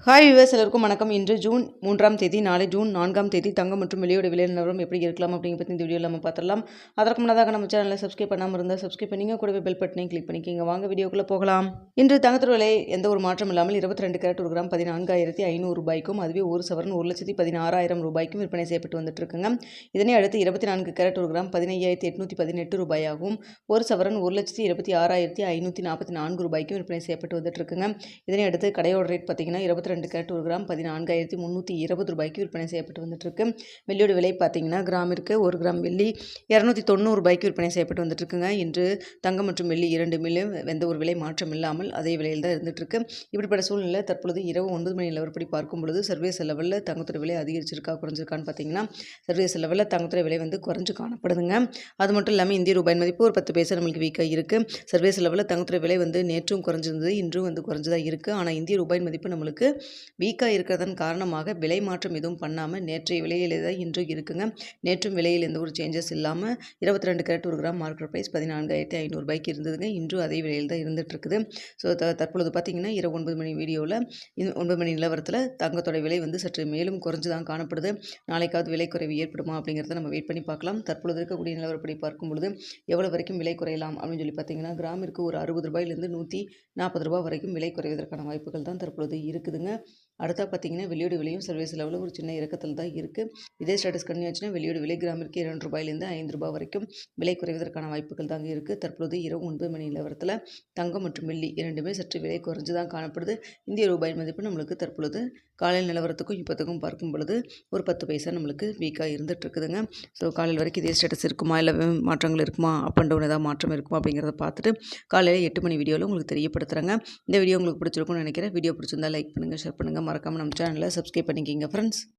Hi viewers எல்லாருக்கும் வணக்கம். இன்று ஜூன் 3ஆம் தேதி, நாளை ஜூன் 4ஆம் தேதி தங்கம் மற்றும் வெள்ளியோட விலை நிலவரம் எப்படி இருக்கலாம் அப்படிங்கிற பற்றி இந்த வீடியோவில் நம்ம பார்த்துடலாம். அதற்கு முன்னதாக நம்ம சேனலை சப்ஸ்கிரைப் பண்ணாமல் இருந்தால் சப்ஸ்கிரைப் பண்ணிங்க, கூடவே பெல் பட்டனையும் கிளிக் பண்ணிக்கிங்க. வாங்க வீடியோக்குள்ளே போகலாம். இன்று தங்கத்தோட விலை எந்த ஒரு மாற்றம் இல்லாமல் 22 கேரட் 1 கிராம் 14,500 ரூபாய்க்கும், அதுவே ஒரு சவரன் 1,16,000 ரூபாய்க்கும் விற்பனை செய்யப்பட்டு வந்துட்டு இருக்குங்க. இதனை அடுத்து 24 கேரட் 1 கிராம் 15,818 ரூபாயாகவும், ஒரு சவரன் 1,26,544 ரூபாய்க்கும் விற்பனை செய்யப்பட்டு வந்துட்டு இருக்குங்க. இதனை அடுத்து கடையோட ரேட் பார்த்தீங்கன்னா 22 கேரட் 1 கிராம் 14,320 ரூபாய்க்கு விற்பனை செய்யப்பட்டு வந்துட்டுருக்கு. வெள்ளியோட விலை பார்த்தீங்கன்னா கிராமிற்கு 1 கிராம் வெள்ளி 290 ரூபாய்க்கு விற்பனை செய்யப்பட்டு வந்துட்டுருக்குங்க. இன்று தங்கம் மற்றும் வெள்ளி இரண்டுமே எந்த ஒரு விலை மாற்றம் இல்லாமல் அதே விலையில் தான் இருந்துகிட்ருக்கு. இப்படிப்பட்ட சூழ்நிலை தற்பொழுது இரவு 9 மணி நிலவரப்படி பார்க்கும் பொழுது சர்வதேச லெவலில் தங்கத்தோட விலை அதிகரிச்சிருக்கா குறைஞ்சிருக்கான்னு பார்த்தீங்கன்னா சர்வதேச லெவலில் தங்கத்தோட விலை குறைஞ்சு காணப்படுதுங்க. அது மட்டும் இல்லாமல் இந்திய ரூபாயின் மதிப்பு ஒரு 10 பைசா நம்மளுக்கு வீக்காக இருக்குது. சர்வதேச லெவலில் தங்கத்தோட விலை நேற்றும் குறைஞ்சிருந்தது, இன்றும் குறைஞ்சதாக இருக்குது. ஆனால் இந்திய ரூபாயின் மதிப்பு நம்மளுக்கு வீக்காக இருக்கிறதன் காரணமாக விலை மாற்றம் எதுவும் பண்ணாமல் நேற்றைய விலையிலே தான் இன்றும் இருக்குங்க. நேற்றும் விலையில் எந்த ஒரு சேஞ்சஸ் இல்லாமல் 22 கேரட் 1 கிராம் மார்க்கெட் ப்ரைஸ் 14,500 ரூபாய்க்கு இருந்ததுங்க. இன்றும் அதே விலையில் தான் இருந்துட்டு இருக்குது. ஸோ தற்பொழுது பார்த்தீங்கன்னா இரவு 9 மணி வீடியோவில் 9 மணி நிலவரத்தில் தங்கத்தோட விலை சற்று மேலும் குறைஞ்சு தான் காணப்படுது. நாளைக்காவது விலை குறைவு ஏற்படுமா அப்படிங்கிறத நம்ம வெயிட் பண்ணி பார்க்கலாம். தற்பொழுது இருக்கக்கூடிய நிலவரப்படி பார்க்கும் பொழுது எவ்வளோ வரைக்கும் விலை குறையலாம் அப்படின்னு சொல்லி பார்த்தீங்கன்னா கிராமிற்கு ஒரு 60 ரூபாயிலிருந்து 140 ரூபாய் வரைக்கும் விலை குறைவதற்கான வாய்ப்புகள் தான் தற்பொழுது இருக்குதுங்க. அடுத்தா பார்த்தீங்கன்னா வெள்ளியோட விலையும் சர்வதேச லெவலில் ஒரு சின்ன இறக்கத்தில் தான் இருக்குது. இதே ஸ்டேட்டஸ் கண்டினியூ ஆச்சுன்னா வெள்ளியோட விலை கிராமிற்கு 2 ரூபாயிலிருந்து 5 ரூபாய் வரைக்கும் விலை குறைவதற்கான வாய்ப்புகள் தாங்க இருக்குது. தற்பொழுது இரவு 9 மணி நிலவரத்தில் தங்கம் மற்றும் வெள்ளி இரண்டுமே சற்று விலை குறைஞ்சு தான் காணப்படுது. இந்திய ரூபாய் மதிப்பு நம்மளுக்கு தற்பொழுது காலையில் நிலவரத்துக்கும் இப்போத்துக்கும் பார்க்கும் பொழுது ஒரு 10 பைசா நம்மளுக்கு வீக்காக இருந்துகிட்டு இருக்குதுங்க. ஸோ காலையில் வரைக்கும் இதே ஸ்டேட்டஸ் இருக்குமா, இல்லை மாற்றங்கள் இருக்குமா, அப் அண்ட் டவுன் ஏதாவது மாற்றம் இருக்குமா அப்படிங்கிறத பார்த்துட்டு காலையில் 8 மணி வீடியோவில் உங்களுக்கு தெரியப்படுத்துகிறாங்க. இந்த வீடியோ உங்களுக்கு பிடிச்சிருக்கும்னு நினைக்கிறேன். வீடியோ பிடிச்சிருந்தா லைக் பண்ணுங்கள், ஷேர் பண்ணுங்கள், மறக்காமல் நம்ம சேனலை சப்ஸ்கிரைப் பண்ணிக்கிங்க ஃப்ரெண்ட்ஸ்.